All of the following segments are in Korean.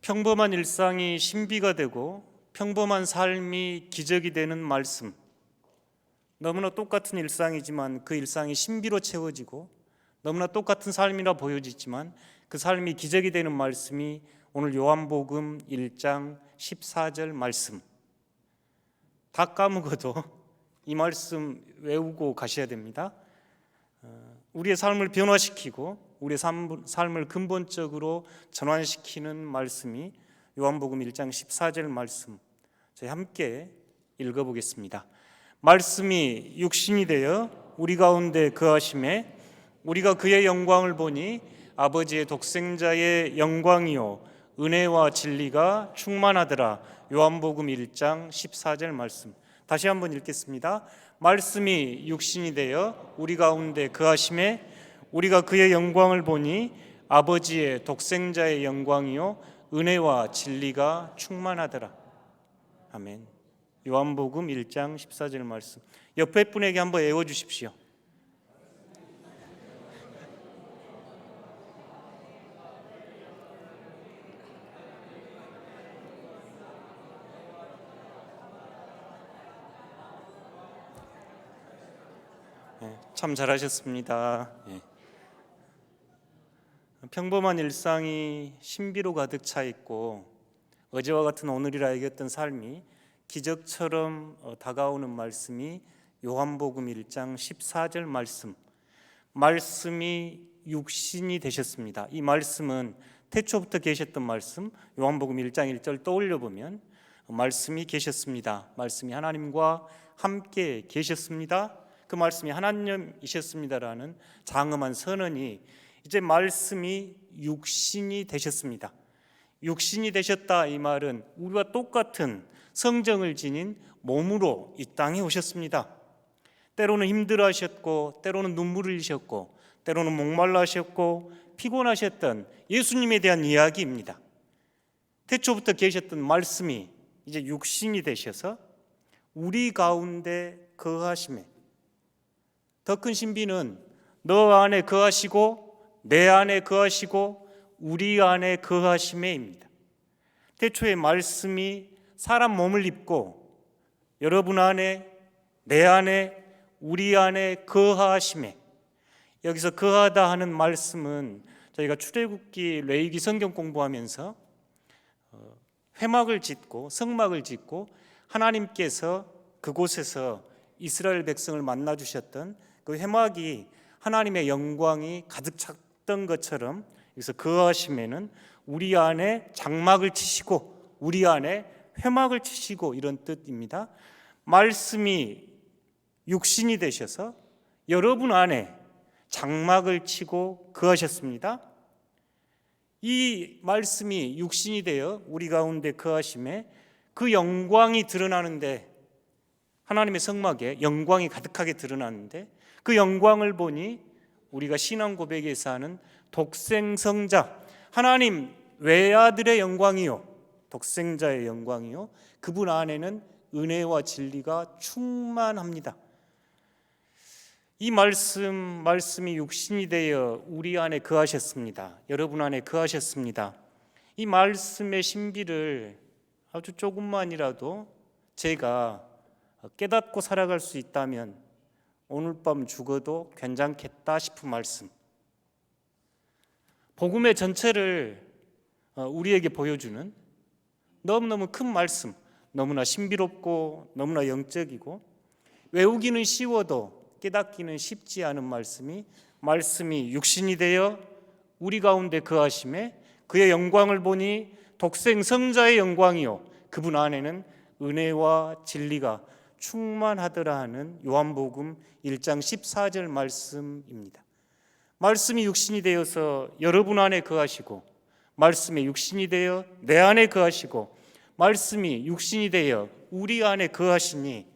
평범한 일상이 신비가 되고 평범한 삶이 기적이 되는 말씀. 너무나 똑같은 일상이지만 그 일상이 신비로 채워지고 너무나 똑같은 삶이라 보여지지만 그 삶이 기적이 되는 말씀이 오늘 요한복음 1장 14절 말씀. 다 까먹어도 이 말씀 외우고 가셔야 됩니다. 우리의 삶을 변화시키고 우리의 삶을 근본적으로 전환시키는 말씀이 요한복음 1장 14절 말씀. 저희 함께 읽어보겠습니다. 말씀이 육신이 되어 우리 가운데 거하심에 우리가 그의 영광을 보니 아버지의 독생자의 영광이요 은혜와 진리가 충만하더라. 요한복음 1장 14절 말씀. 다시 한번 읽겠습니다. 말씀이 육신이 되어 우리 가운데 거하심에 우리가 그의 영광을 보니 아버지의 독생자의 영광이요 은혜와 진리가 충만하더라. 아멘. 요한복음 1장 14절 말씀. 옆에 분에게 한번 외워주십시오. 참 잘하셨습니다. 평범한 일상이 신비로 가득 차 있고 어제와 같은 오늘이라 얘기했던 삶이 기적처럼 다가오는 말씀이 요한복음 1장 14절 말씀. 말씀이 육신이 되셨습니다. 이 말씀은 태초부터 계셨던 말씀. 요한복음 1장 1절 떠올려 보면 말씀이 계셨습니다. 말씀이 하나님과 함께 계셨습니다. 그 말씀이 하나님이셨습니다라는 장엄한 선언이 이제 말씀이 육신이 되셨습니다. 육신이 되셨다 이 말은 우리와 똑같은 성정을 지닌 몸으로 이 땅에 오셨습니다. 때로는 힘들어하셨고 때로는 눈물을 흘리셨고 때로는 목말라 하셨고 피곤하셨던 예수님에 대한 이야기입니다. 태초부터 계셨던 말씀이 이제 육신이 되셔서 우리 가운데 거하심에 더 큰 신비는 너 안에 거하시고 내 안에 거하시고 우리 안에 거하심에입니다. 태초에 말씀이 사람 몸을 입고 여러분 안에 내 안에 우리 안에 거하심에 여기서 거하다 하는 말씀은 저희가 출애굽기 레위기 성경 공부하면서 회막을 짓고 성막을 짓고 하나님께서 그곳에서 이스라엘 백성을 만나 주셨던 그 회막이 하나님의 영광이 가득 찼던 것처럼 여기서 거하심에는 우리 안에 장막을 치시고 우리 안에 회막을 치시고 이런 뜻입니다. 말씀이 육신이 되셔서 여러분 안에 장막을 치고 거하셨습니다. 이 말씀이 육신이 되어 우리 가운데 거하심에 그 영광이 드러나는데 하나님의 성막에 영광이 가득하게 드러나는데 그 영광을 보니 우리가 신앙 고백에서 하는 독생성자 하나님 외아들의 영광이요 독생자의 영광이요 그분 안에는 은혜와 진리가 충만합니다. 이 말씀이 육신이 되어 우리 안에 거하셨습니다. 여러분 안에 거하셨습니다. 이 말씀의 신비를 아주 조금만이라도 제가 깨닫고 살아갈 수 있다면 오늘 밤 죽어도 괜찮겠다 싶은 말씀. 복음의 전체를 우리에게 보여주는 너무너무 큰 말씀, 너무나 신비롭고 너무나 영적이고 외우기는 쉬워도 깨닫기는 쉽지 않은 말씀이 육신이 되어 우리 가운데 거하심에 그의 영광을 보니 독생성자의 영광이요 그분 안에는 은혜와 진리가 충만하더라 하는 요한복음 1장 14절 말씀입니다. 말씀이 육신이 되어서 여러분 안에 거하시고 말씀이 육신이 되어 내 안에 거하시고 말씀이 육신이 되어 우리 안에 거하시니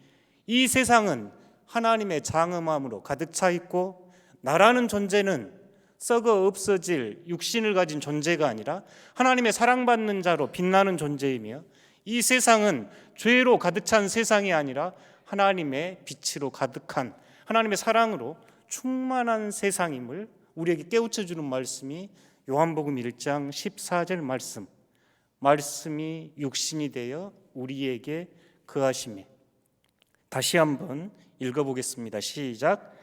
이 세상은 하나님의 장엄함으로 가득 차 있고 나라는 존재는 썩어 없어질 육신을 가진 존재가 아니라 하나님의 사랑받는 자로 빛나는 존재이며 이 세상은 죄로 가득 찬 세상이 아니라 하나님의 빛으로 가득한 하나님의 사랑으로 충만한 세상임을 우리에게 깨우쳐 주는 말씀이 요한복음 1장 14절 말씀. 말씀이 육신이 되어 우리에게 거하심에. 다시 한번 읽어보겠습니다. 시작.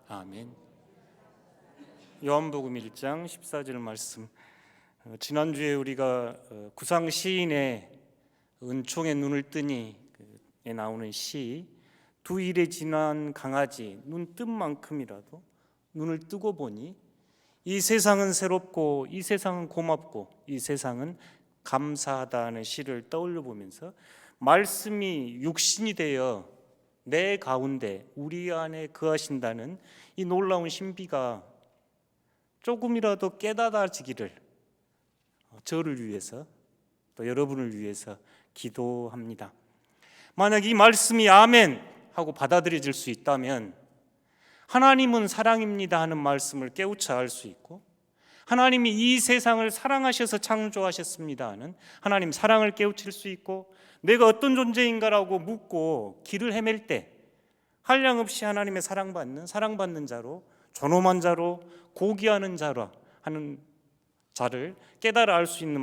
아멘. 요한복음 1장 14절 말씀. 지난주에 우리가 구상 시인의 은총의 눈을 뜨니에 나오는 시, 두 일에 지난 강아지 눈뜬만큼이라도 눈을 뜨고 보니 이 세상은 새롭고 이 세상은 고맙고 이 세상은 감사하다는 시를 떠올려 보면서 말씀이 육신이 되어 내 가운데 우리 안에 거하신다는 이 놀라운 신비가 조금이라도 깨닫아지기를 저를 위해서 또 여러분을 위해서 기도합니다. 만약 이 말씀이 아멘 하고 받아들여질 수 있다면 하나님은 사랑입니다 하는 말씀을 깨우쳐 알 수 있고, 하나님이 이 세상을 사랑하셔서 창조하셨습니다 하는 하나님 사랑을 깨우칠 수 있고, 내가 어떤 존재인가라고 묻고 길을 헤맬 때 한량없이 하나님의 사랑받는 자로, 존엄한 자로, 고귀하는 자로 하는 자를 깨달아 알 수 있는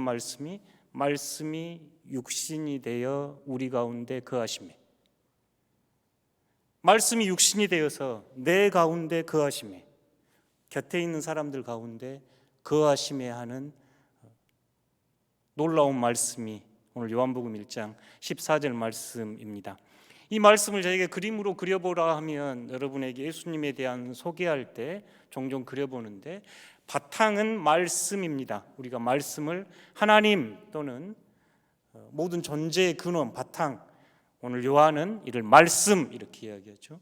말씀이 육신이 되어 우리 가운데 거하심에, 말씀이 육신이 되어서 내 가운데 거하심에, 곁에 있는 사람들 가운데 거하심에 하는 놀라운 말씀이 오늘 요한복음 1장 14절 말씀입니다. 이 말씀을 저에게 그림으로 그려보라 하면 여러분에게 예수님에 대한 소개할 때 종종 그려보는데, 바탕은 말씀입니다. 우리가 말씀을 하나님 또는 모든 존재의 근원, 바탕, 오늘 요한은 이를 말씀 이렇게 이야기하죠.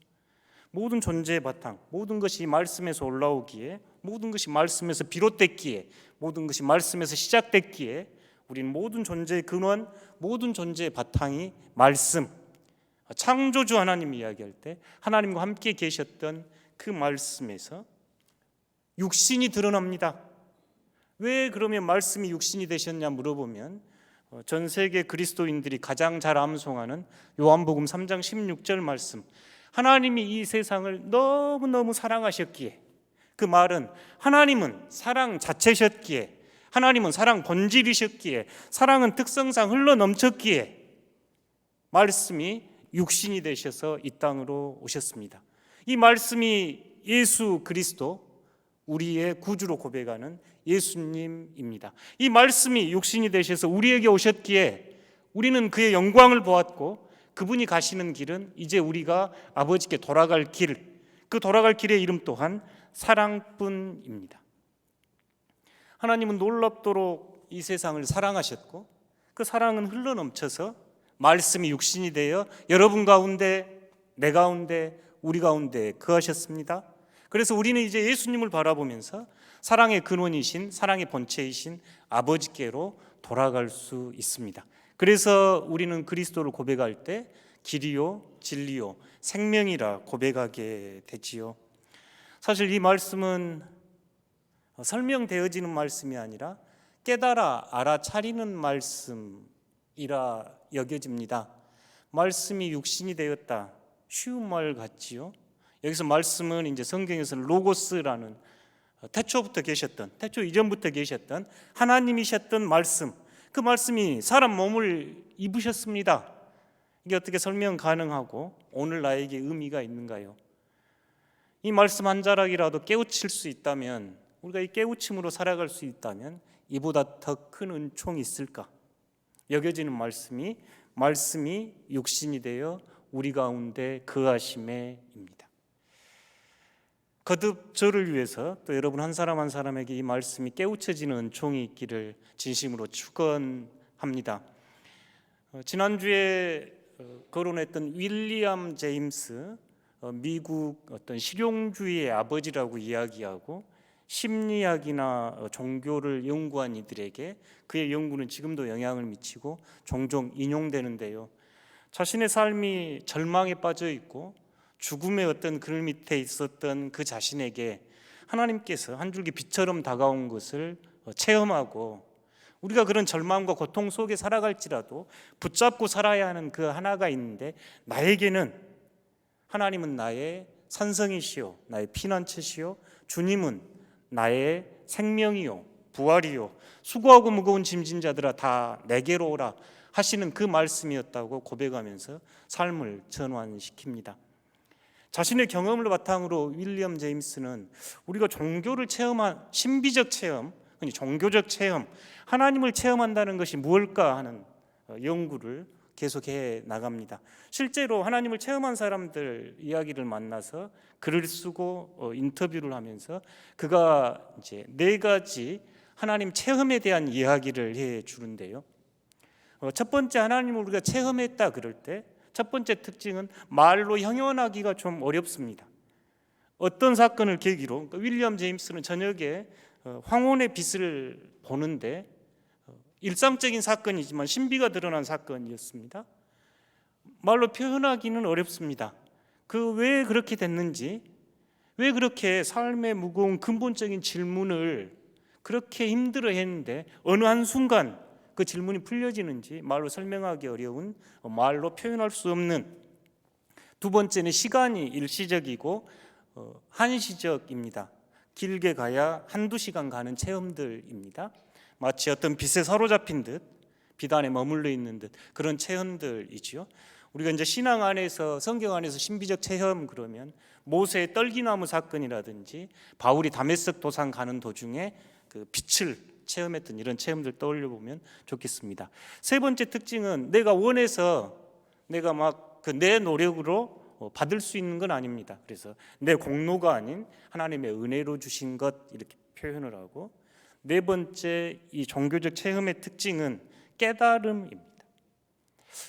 모든 존재의 바탕, 모든 것이 말씀에서 올라오기에, 모든 것이 말씀에서 비롯됐기에, 모든 것이 말씀에서 시작됐기에 우리는 모든 존재의 근원, 모든 존재의 바탕이 말씀, 창조주 하나님 이야기할 때 하나님과 함께 계셨던 그 말씀에서 육신이 드러납니다. 왜 그러면 말씀이 육신이 되셨냐 물어보면 전 세계 그리스도인들이 가장 잘 암송하는 요한복음 3장 16절 말씀, 하나님이 이 세상을 너무너무 사랑하셨기에, 그 말은 하나님은 사랑 자체셨기에, 하나님은 사랑 본질이셨기에, 사랑은 특성상 흘러넘쳤기에 말씀이 육신이 되셔서 이 땅으로 오셨습니다. 이 말씀이 예수 그리스도, 우리의 구주로 고백하는 예수님입니다. 이 말씀이 육신이 되셔서 우리에게 오셨기에 우리는 그의 영광을 보았고, 그분이 가시는 길은 이제 우리가 아버지께 돌아갈 길, 그 돌아갈 길의 이름 또한 사랑뿐입니다. 하나님은 놀랍도록 이 세상을 사랑하셨고, 그 사랑은 흘러넘쳐서 말씀이 육신이 되어 여러분 가운데, 내 가운데, 우리 가운데 거하셨습니다. 그래서 우리는 이제 예수님을 바라보면서 사랑의 근원이신, 사랑의 본체이신 아버지께로 돌아갈 수 있습니다. 그래서 우리는 그리스도를 고백할 때 길이요 진리요 생명이라 고백하게 되지요. 사실 이 말씀은 설명되어지는 말씀이 아니라 깨달아 알아차리는 말씀이라 여겨집니다. 말씀이 육신이 되었다, 쉬운 말 같지요. 여기서 말씀은 이제 성경에서는 로고스라는 태초부터 계셨던, 태초 이전부터 계셨던 하나님이셨던 말씀, 그 말씀이 사람 몸을 입으셨습니다. 이게 어떻게 설명 가능하고 오늘 나에게 의미가 있는가요? 이 말씀 한 자락이라도 깨우칠 수 있다면, 우리가 이 깨우침으로 살아갈 수 있다면 이보다 더 큰 은총이 있을까? 여겨지는 말씀이 육신이 되어 우리 가운데 거하심에입니다. 거듭 저를 위해서 또 여러분 한 사람 한 사람에게 이 말씀이 깨우쳐지는 은총이 있기를 진심으로 축원합니다. 지난주에 거론했던 윌리엄 제임스, 미국 어떤 실용주의의 아버지라고 이야기하고 심리학이나 종교를 연구한 이들에게 그의 연구는 지금도 영향을 미치고 종종 인용되는데요. 자신의 삶이 절망에 빠져 있고 죽음의 어떤 그늘 밑에 있었던 그 자신에게 하나님께서 한 줄기 빛처럼 다가온 것을 체험하고 우리가 그런 절망과 고통 속에 살아갈지라도 붙잡고 살아야 하는 그 하나가 있는데, 나에게는 하나님은 나의 산성이시요 나의 피난처시요 주님은 나의 생명이요 부활이요 수고하고 무거운 짐진 자들아 다 내게로 오라 하시는 그 말씀이었다고 고백하면서 삶을 전환시킵니다. 자신의 경험을 바탕으로 윌리엄 제임스는 우리가 종교를 체험한 신비적 체험, 종교적 체험, 하나님을 체험한다는 것이 무엇일까 하는 연구를 계속해 나갑니다. 실제로 하나님을 체험한 사람들 이야기를 만나서 글을 쓰고 인터뷰를 하면서 그가 이제 4가지 하나님 체험에 대한 이야기를 해 주는데요. 첫 번째, 하나님을 우리가 체험했다 그럴 때 첫 번째 특징은 말로 형용하기가 좀 어렵습니다. 어떤 사건을 계기로, 윌리엄 제임스는 저녁에 황혼의 빛을 보는데 일상적인 사건이지만 신비가 드러난 사건이었습니다. 말로 표현하기는 어렵습니다. 왜 그렇게 됐는지, 왜 그렇게 삶의 무거운 근본적인 질문을 그렇게 힘들어했는데 어느 한순간 그 질문이 풀려지는지 말로 설명하기 어려운, 말로 표현할 수 없는. 두 번째는 시간이 일시적이고 한시적입니다. 길게 가야 1-2시간 가는 체험들입니다. 마치 어떤 빛에 사로잡힌 듯, 빛 안에 머물러 있는 듯 그런 체험들이지요. 우리가 이제 신앙 안에서, 성경 안에서 신비적 체험 그러면 모세의 떨기나무 사건이라든지 바울이 다메섹 도상 가는 도중에 그 빛을 체험했던 이런 체험들 떠올려 보면 좋겠습니다. 세 번째 특징은 내가 원해서, 내가 막 내 노력으로 받을 수 있는 건 아닙니다. 그래서 내 공로가 아닌 하나님의 은혜로 주신 것, 이렇게 표현을 하고, 네 번째 이 종교적 체험의 특징은 깨달음입니다.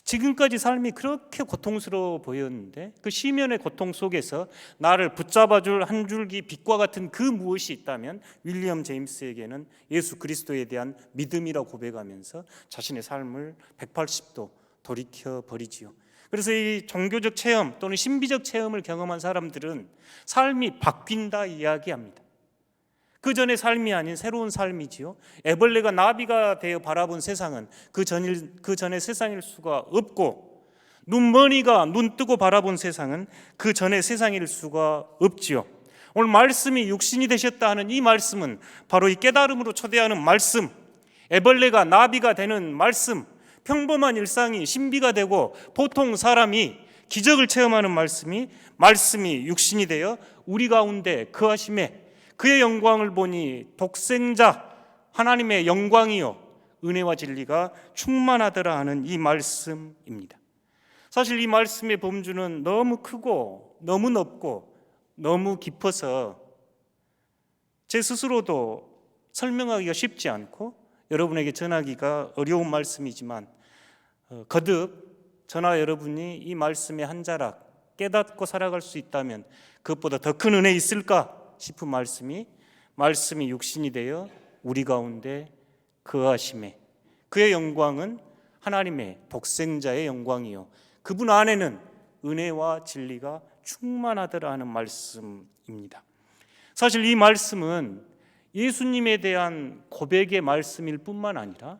지금까지 삶이 그렇게 고통스러워 보였는데 그 시면의 고통 속에서 나를 붙잡아줄 한 줄기 빛과 같은 그 무엇이 있다면 윌리엄 제임스에게는 예수 그리스도에 대한 믿음이라고 고백하면서 자신의 삶을 180도 돌이켜버리지요. 그래서 이 종교적 체험 또는 신비적 체험을 경험한 사람들은 삶이 바뀐다 이야기합니다. 그 전의 삶이 아닌 새로운 삶이지요. 애벌레가 나비가 되어 바라본 세상은 그 전의 세상일 수가 없고, 눈머니가 눈 뜨고 바라본 세상은 그 전의 세상일 수가 없지요. 오늘 말씀이 육신이 되셨다 하는 이 말씀은 바로 이 깨달음으로 초대하는 말씀, 애벌레가 나비가 되는 말씀, 평범한 일상이 신비가 되고 보통 사람이 기적을 체험하는 말씀이 육신이 되어 우리 가운데 거하심에 그의 영광을 보니 독생자 하나님의 영광이요 은혜와 진리가 충만하더라 하는 이 말씀입니다. 사실 이 말씀의 범주는 너무 크고 너무 넓고 너무 깊어서 제 스스로도 설명하기가 쉽지 않고 여러분에게 전하기가 어려운 말씀이지만, 거듭 저나 여러분이 이 말씀의 한 자락 깨닫고 살아갈 수 있다면 그것보다 더 큰 은혜 있을까 싶은 말씀이 육신이 되어 우리 가운데 거하심에 그의 영광은 하나님의 독생자의 영광이요 그분 안에는 은혜와 진리가 충만하더라 하는 말씀입니다. 사실 이 말씀은 예수님에 대한 고백의 말씀일 뿐만 아니라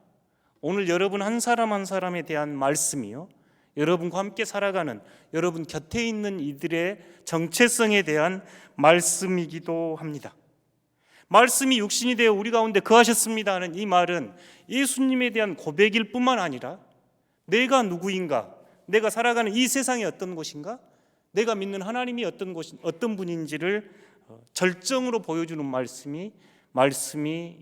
오늘 여러분 한 사람 한 사람에 대한 말씀이요 여러분과 함께 살아가는 여러분 곁에 있는 이들의 정체성에 대한 말씀이기도 합니다. 말씀이 육신이 되어 우리 가운데 거하셨습니다 하는 이 말은 예수님에 대한 고백일 뿐만 아니라 내가 누구인가, 내가 살아가는 이 세상이 어떤 곳인가, 내가 믿는 하나님이 어떤 분인지를 절정으로 보여주는 말씀이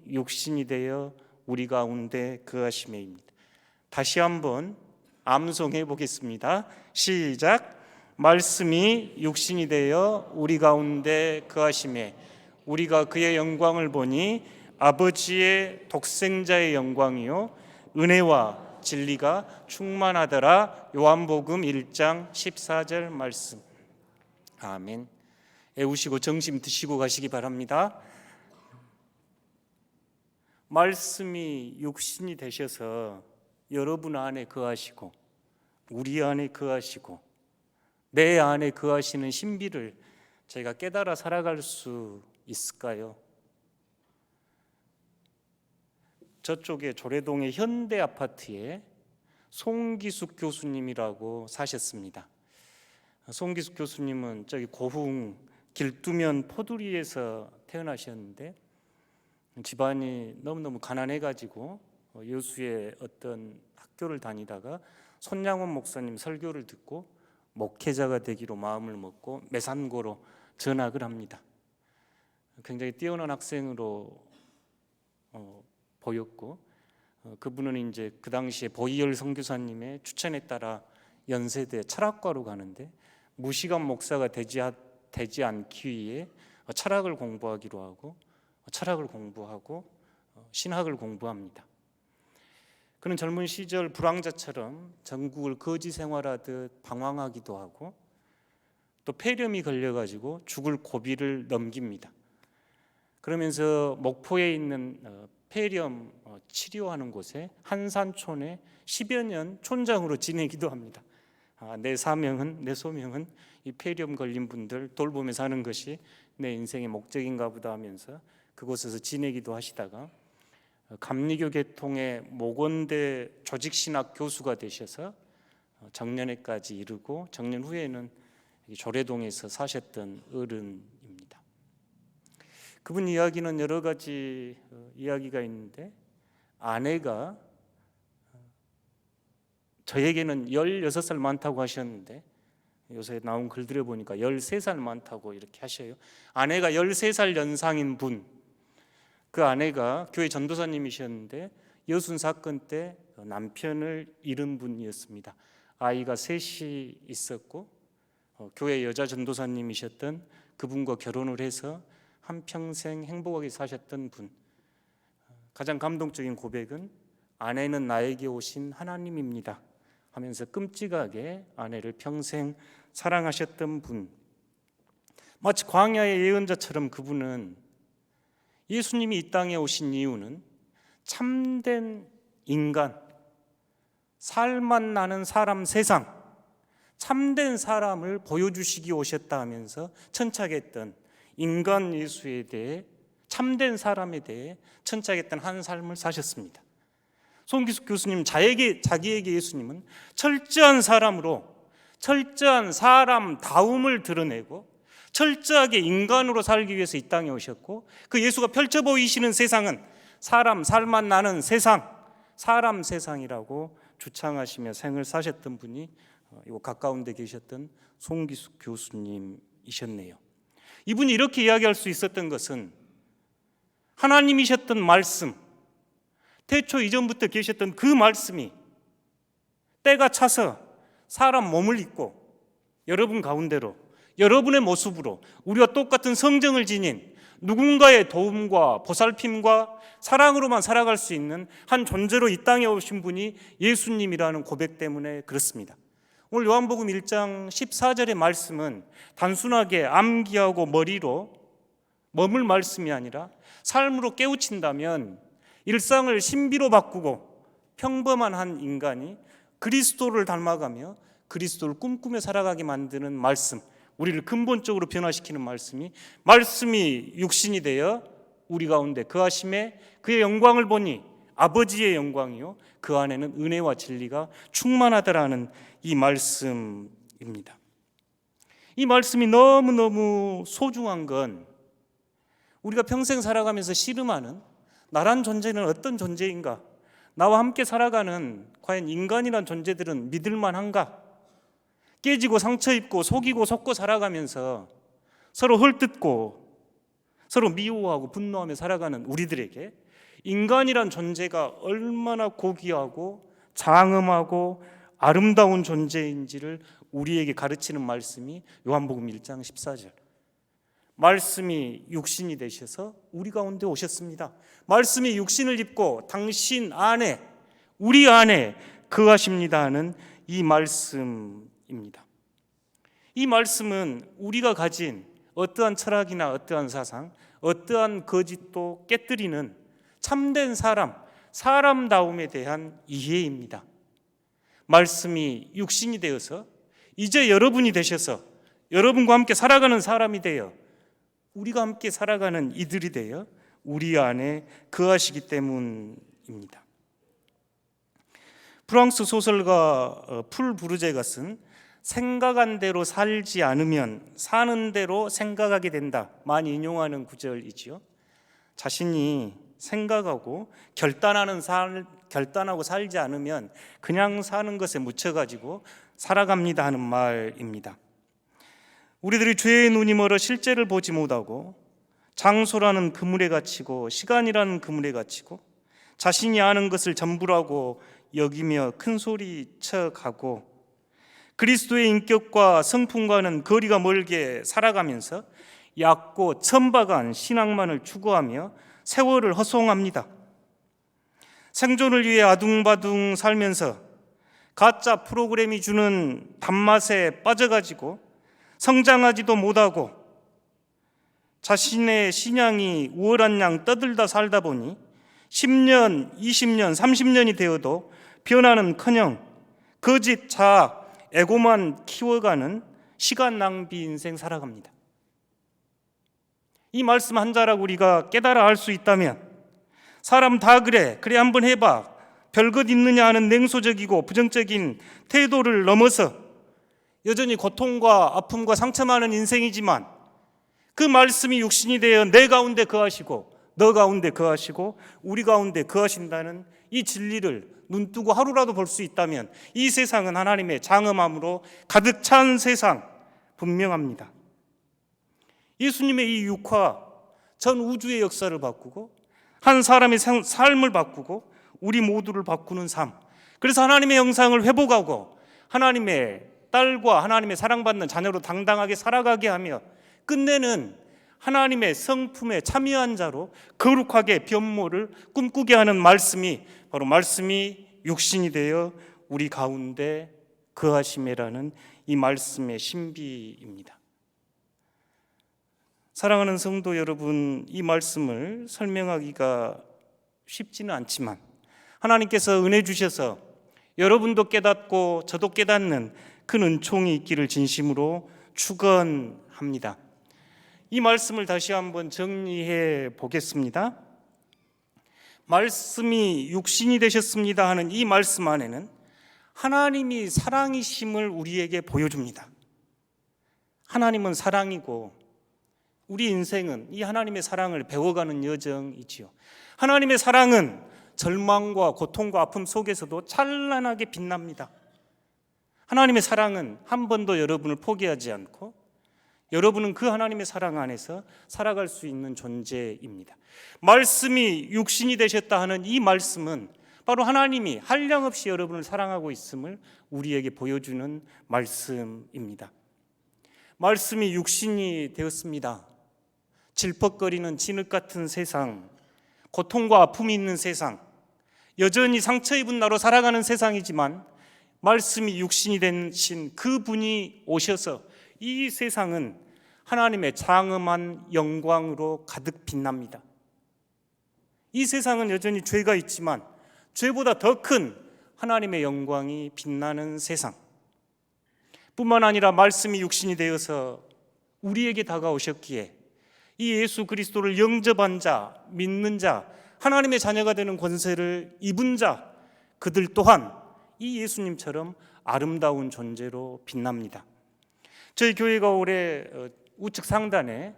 육신이 되어 우리 가운데 거하심에입니다. 다시 한번 암송해 보겠습니다. 시작. 말씀이 육신이 되어 우리 가운데 거하심에 우리가 그의 영광을 보니 아버지의 독생자의 영광이요 은혜와 진리가 충만하더라. 요한복음 1장 14절 말씀. 아멘. 애우시고 정심 드시고 가시기 바랍니다. 말씀이 육신이 되셔서 여러분 안에 거하시고 우리 안에 거하시고 내 안에 거하시는 신비를 저희가 깨달아 살아갈 수 있을까요? 저쪽에 조례동의 현대 아파트에 송기숙 교수님이라고 사셨습니다. 송기숙 교수님은 저기 고흥 길두면 포두리에서 태어나셨는데 집안이 너무너무 가난해가지고 여수의 어떤 학교를 다니다가 손양원 목사님 설교를 듣고 목회자가 되기로 마음을 먹고 매산고로 전학을 합니다. 굉장히 뛰어난 학생으로 보였고 그분은 이제 그 당시에 보이열 선교사님의 추천에 따라 연세대 철학과로 가는데 무시간 목사가 되지 않기 위해 철학을 공부하기로 하고 철학을 공부하고 신학을 공부합니다. 그는 젊은 시절 불황자처럼 전국을 거지 생활하듯 방황하기도 하고 또 폐렴이 걸려가지고 죽을 고비를 넘깁니다. 그러면서 목포에 있는 폐렴 치료하는 곳에 한산촌에 10여 년 촌장으로 지내기도 합니다. 내 사명은, 내 소명은 이 폐렴 걸린 분들 돌보면서 하는 것이 내 인생의 목적인가 보다 하면서 그곳에서 지내기도 하시다가 감리교 계통의 목원대 조직신학 교수가 되셔서 정년회까지 이르고 정년 후에는 조례동에서 사셨던 어른입니다. 그분 이야기는 여러 가지 이야기가 있는데 아내가 저에게는 16살 많다고 하셨는데 요새 나온 글들에 보니까 13살 많다고 이렇게 하셔요. 아내가 13살 연상인 분, 그 아내가 교회 전도사님이셨는데 여순 사건 때 남편을 잃은 분이었습니다. 아이가 셋이 있었고 교회 여자 전도사님이셨던 그분과 결혼을 해서 한평생 행복하게 사셨던 분. 가장 감동적인 고백은 아내는 나에게 오신 하나님입니다 하면서 끔찍하게 아내를 평생 사랑하셨던 분. 마치 광야의 예언자처럼 그분은 예수님이 이 땅에 오신 이유는 참된 인간, 살맛 나는 사람 세상, 참된 사람을 보여주시기 오셨다 하면서 천착했던 인간 예수에 대해, 참된 사람에 대해 천착했던 한 삶을 사셨습니다. 송기숙 교수님 자기에게 예수님은 철저한 사람으로 철저한 사람다움을 드러내고 철저하게 인간으로 살기 위해서 이 땅에 오셨고 그 예수가 펼쳐 보이시는 세상은 사람 살맛 나는 세상, 사람 세상이라고 주창하시며 생을 사셨던 분이 이 가까운 데 계셨던 송기숙 교수님이셨네요. 이분이 이렇게 이야기할 수 있었던 것은 하나님이셨던 말씀, 태초 이전부터 계셨던 그 말씀이 때가 차서 사람 몸을 입고 여러분 가운데로 여러분의 모습으로 우리와 똑같은 성정을 지닌 누군가의 도움과 보살핌과 사랑으로만 살아갈 수 있는 한 존재로 이 땅에 오신 분이 예수님이라는 고백 때문에 그렇습니다. 오늘 요한복음 1장 14절의 말씀은 단순하게 암기하고 머리로 머물 말씀이 아니라 삶으로 깨우친다면 일상을 신비로 바꾸고 평범한 한 인간이 그리스도를 닮아가며 그리스도를 꿈꾸며 살아가게 만드는 말씀, 우리를 근본적으로 변화시키는 말씀이 육신이 되어 우리 가운데 거하심에 그의 영광을 보니 아버지의 영광이요 그 안에는 은혜와 진리가 충만하더라는 이 말씀입니다. 이 말씀이 너무너무 소중한 건 우리가 평생 살아가면서 씨름하는 나란 존재는 어떤 존재인가, 나와 함께 살아가는 과연 인간이란 존재들은 믿을만한가, 깨지고 상처 입고 속이고 속고 살아가면서 서로 헐뜯고 서로 미워하고 분노하며 살아가는 우리들에게 인간이란 존재가 얼마나 고귀하고 장엄하고 아름다운 존재인지를 우리에게 가르치는 말씀이 요한복음 1장 14절. 말씀이 육신이 되셔서 우리 가운데 오셨습니다. 말씀이 육신을 입고 당신 안에, 우리 안에 거하십니다 하는 이 말씀입니다. 이 말씀은 우리가 가진 어떠한 철학이나 어떠한 사상, 어떠한 거짓도 깨뜨리는 참된 사람다움에 대한 이해입니다. 말씀이 육신이 되어서 이제 여러분이 되셔서 여러분과 함께 살아가는 사람이 되어 우리가 함께 살아가는 이들이 되어 우리 안에 거하시기 때문입니다. 말씀입니다. 프랑스 소설가 풀 부르제가 쓴 생각한 대로 살지 않으면 사는 대로 생각하게 된다 많이 인용하는 구절이지요. 자신이 생각하고 결단하고 살지 않으면 그냥 사는 것에 묻혀가지고 살아갑니다 하는 말입니다. 우리들이 죄의 눈이 멀어 실제를 보지 못하고 장소라는 그물에 갇히고 시간이라는 그물에 갇히고 자신이 아는 것을 전부라고 여기며 큰소리쳐 가고 그리스도의 인격과 성품과는 거리가 멀게 살아가면서 얕고 천박한 신앙만을 추구하며 세월을 허송합니다. 생존을 위해 아둥바둥 살면서 가짜 프로그램이 주는 단맛에 빠져가지고 성장하지도 못하고 자신의 신앙이 우월한 양 떠들다 살다 보니 10년, 20년, 30년이 되어도 변화는커녕 거짓 자아, 에고만 키워가는 시간 낭비 인생 살아갑니다. 이 말씀 한 자락 우리가 깨달아 알 수 있다면 사람 다 그래 한번 해봐 별것 있느냐 하는 냉소적이고 부정적인 태도를 넘어서 여전히 고통과 아픔과 상처 많은 인생이지만 그 말씀이 육신이 되어 내 가운데 거하시고 너 가운데 거하시고 우리 가운데 거하신다는 이 진리를 눈뜨고 하루라도 볼 수 있다면 이 세상은 하나님의 장엄함으로 가득 찬 세상 분명합니다. 예수님의 이 육화 전 우주의 역사를 바꾸고 한 사람의 삶을 바꾸고 우리 모두를 바꾸는 삶, 그래서 하나님의 형상을 회복하고 하나님의 딸과 하나님의 사랑받는 자녀로 당당하게 살아가게 하며 끝내는 하나님의 성품에 참여한 자로 거룩하게 변모를 꿈꾸게 하는 말씀이 바로 말씀이 육신이 되어 우리 가운데 거하심이라는 이 말씀의 신비입니다. 사랑하는 성도 여러분, 이 말씀을 설명하기가 쉽지는 않지만 하나님께서 은혜 주셔서 여러분도 깨닫고 저도 깨닫는 큰 은총이 있기를 진심으로 축원합니다. 이 말씀을 다시 한번 정리해 보겠습니다. 말씀이 육신이 되셨습니다 하는 이 말씀 안에는 하나님이 사랑이심을 우리에게 보여줍니다. 하나님은 사랑이고 우리 인생은 이 하나님의 사랑을 배워가는 여정이지요. 하나님의 사랑은 절망과 고통과 아픔 속에서도 찬란하게 빛납니다. 하나님의 사랑은 한 번도 여러분을 포기하지 않고 여러분은 그 하나님의 사랑 안에서 살아갈 수 있는 존재입니다. 말씀이 육신이 되셨다 하는 이 말씀은 바로 하나님이 한량없이 여러분을 사랑하고 있음을 우리에게 보여주는 말씀입니다. 말씀이 육신이 되었습니다. 질퍽거리는 진흙 같은 세상, 고통과 아픔이 있는 세상, 여전히 상처 입은 나로 살아가는 세상이지만 말씀이 육신이 되신 그분이 오셔서 이 세상은 하나님의 장엄한 영광으로 가득 빛납니다. 이 세상은 여전히 죄가 있지만 죄보다 더 큰 하나님의 영광이 빛나는 세상, 뿐만 아니라 말씀이 육신이 되어서 우리에게 다가오셨기에 이 예수 그리스도를 영접한 자, 믿는 자, 하나님의 자녀가 되는 권세를 입은 자, 그들 또한 이 예수님처럼 아름다운 존재로 빛납니다. 저희 교회가 올해 우측 상단에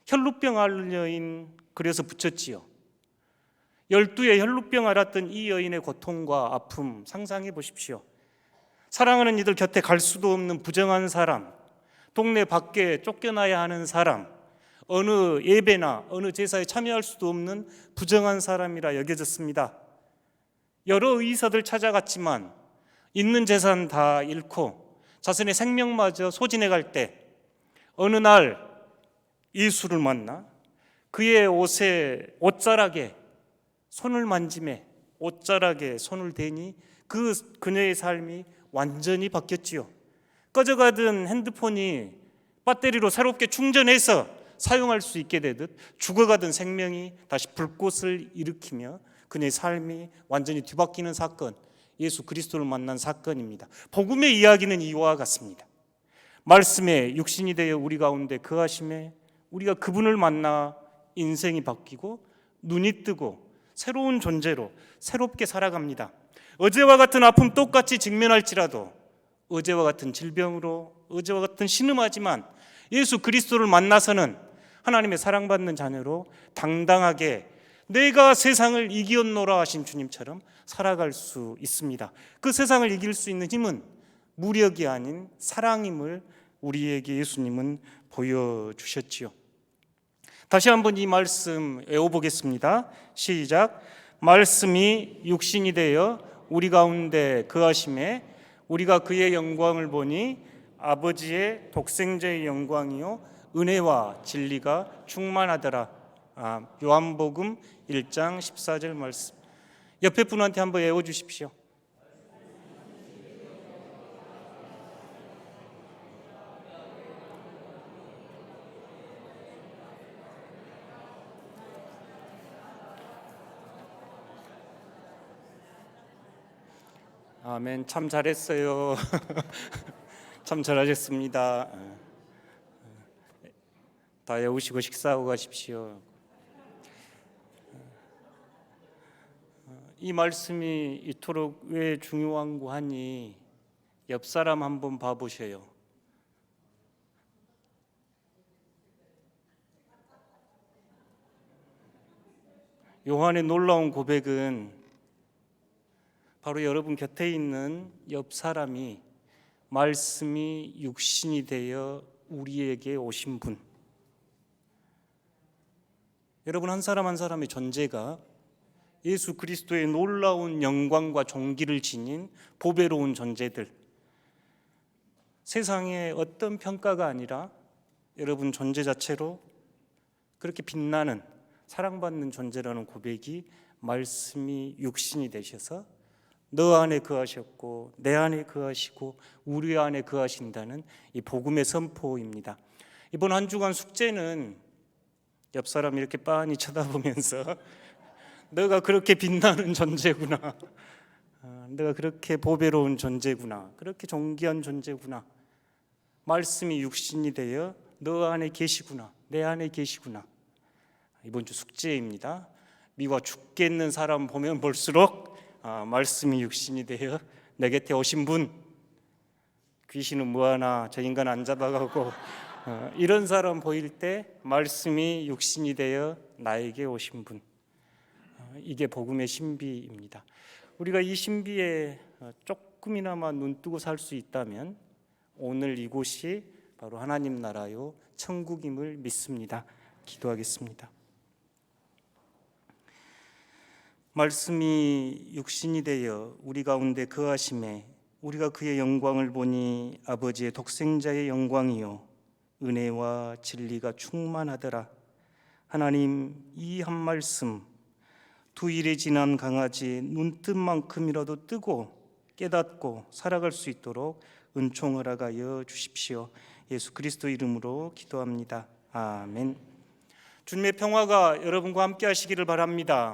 혈루병 앓는 여인 그려서 붙였지요. 12의 혈루병 앓았던 이 여인의 고통과 아픔 상상해 보십시오. 사랑하는 이들 곁에 갈 수도 없는 부정한 사람, 동네 밖에 쫓겨나야 하는 사람, 어느 예배나 어느 제사에 참여할 수도 없는 부정한 사람이라 여겨졌습니다. 여러 의사들 찾아갔지만 있는 재산 다 잃고 자신의 생명마저 소진해 갈 때 어느 날 예수를 만나 그의 옷자락에 손을 만지매 옷자락에 손을 대니 그녀의 삶이 완전히 바뀌었지요. 꺼져가던 핸드폰이 배터리로 새롭게 충전해서 사용할 수 있게 되듯 죽어가던 생명이 다시 불꽃을 일으키며 그녀의 삶이 완전히 뒤바뀌는 사건, 예수 그리스도를 만난 사건입니다. 복음의 이야기는 이와 같습니다. 말씀에 육신이 되어 우리 가운데 거하심에 우리가 그분을 만나 인생이 바뀌고 눈이 뜨고 새로운 존재로 새롭게 살아갑니다. 어제와 같은 아픔 똑같이 직면할지라도, 어제와 같은 질병으로, 어제와 같은 신음하지만 예수 그리스도를 만나서는 하나님의 사랑받는 자녀로 당당하게 내가 세상을 이기었노라 하신 주님처럼 살아갈 수 있습니다. 그 세상을 이길 수 있는 힘은 무력이 아닌 사랑임을 우리에게 예수님은 보여주셨지요. 다시 한번 이 말씀 외워보겠습니다. 시작. 말씀이 육신이 되어 우리 가운데 거하심에 우리가 그의 영광을 보니 아버지의 독생자의 영광이요 은혜와 진리가 충만하더라. 요한복음 1장 14절 말씀. 옆에 분한테 한번 외워주십시오. 아멘. 참 잘했어요. 참 잘하셨습니다. 다 외우시고 식사하고 가십시오. 이 말씀이 이토록 왜 중요한고 하니 옆 사람 한번 봐보셔요. 요한의 놀라운 고백은 바로 여러분 곁에 있는 옆 사람이 말씀이 육신이 되어 우리에게 오신 분, 여러분 한 사람 한 사람의 존재가 예수 그리스도의 놀라운 영광과 존귀를 지닌 보배로운 존재들, 세상의 어떤 평가가 아니라 여러분 존재 자체로 그렇게 빛나는 사랑받는 존재라는 고백이 말씀이 육신이 되셔서 너 안에 거하셨고 내 안에 거하시고 우리 안에 거하신다는 이 복음의 선포입니다. 이번 한 주간 숙제는 옆 사람 이렇게 빤히 쳐다보면서 너가 그렇게 빛나는 존재구나, 너가 그렇게 보배로운 존재구나, 그렇게 존귀한 존재구나, 말씀이 육신이 되어 너 안에 계시구나, 내 안에 계시구나. 이번 주 숙제입니다. 미워 죽겠는 사람 보면 볼수록 말씀이 육신이 되어 내 곁에 오신 분, 귀신은 뭐하나 저 인간 안 잡아가고 이런 사람 보일 때 말씀이 육신이 되어 나에게 오신 분, 이게 복음의 신비입니다. 우리가 이 신비에 조금이나마 눈뜨고 살 수 있다면 오늘 이곳이 바로 하나님 나라요 천국임을 믿습니다. 기도하겠습니다. 말씀이 육신이 되어 우리 가운데 거하심에 우리가 그의 영광을 보니 아버지의 독생자의 영광이요 은혜와 진리가 충만하더라. 하나님, 이 한 말씀 두 일에 지난 강아지 눈뜬만큼이라도 뜨고 깨닫고 살아갈 수 있도록 은총 허락하여 주십시오. 예수 그리스도 이름으로 기도합니다. 아멘. 주님의 평화가 여러분과 함께 하시기를 바랍니다.